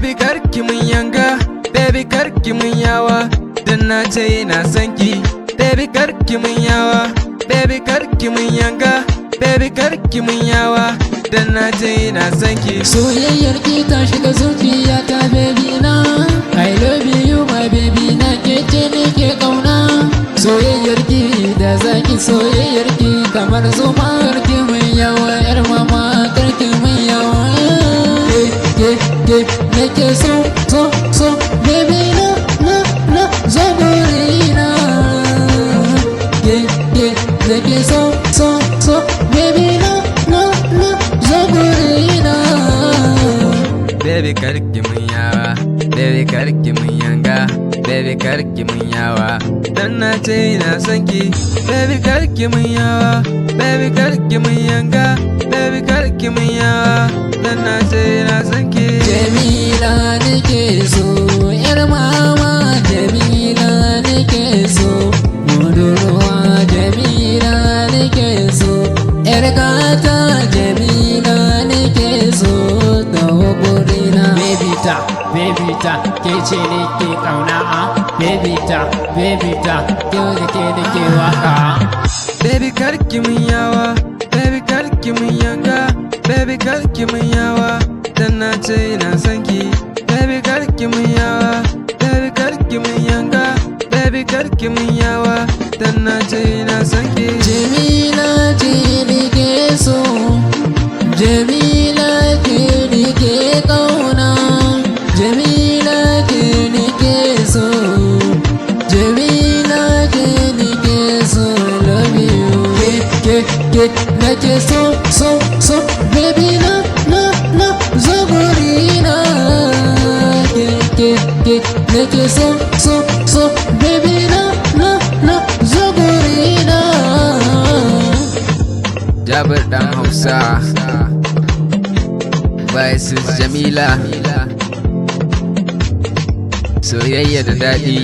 baby karki mun yanga, baby karki mun yawa, dan na ce ina son ki. Baby karki mun yawa, baby karki mun yanga, baby karki mun yawa, dan na ce ina son ki. Soyayyar ki ta shiga zuciyata baby na, I love you my baby na, ke ce nake kauna. Soyayyar ki da zaki, soyayyar ki kamar zumar ki mun yawa, yar mama karki mun yawa. Ke nake so baby na zo gurina. Nake so baby na zo gurina. Baby karki mun yawa, baby karki mun yanga, baby karki mun yawa, dan na ce ina son ki. Baby karki mun yawa, baby karki mun yanga, baby karki mun yawa, dan na ce ina son ki. Jamila nake so, yar mama Jamila nake so, budurwa Jamila nake so, yar gata Jamila nake so, dawo gurina. Baby ta, ke ce nake kauna a. Baby ta, ke nake waka. Baby karki mun yawa, baby karki mun yanga, baby karki mun yawa, dan na ce ina son ki. Baby karki mun yawa, baby karki mun yanga, baby karki mun yawa, dan na ce ina son ki. Jamila ce nake so, Jamila ce nake kauna, Jamila ce nake so, Jamila ce nake so, love you. Ke nake so baby na zo gurina. Ke nake so baby na zo gurina. Jabir dan Hausa vs Jamila, soyayya da daɗi.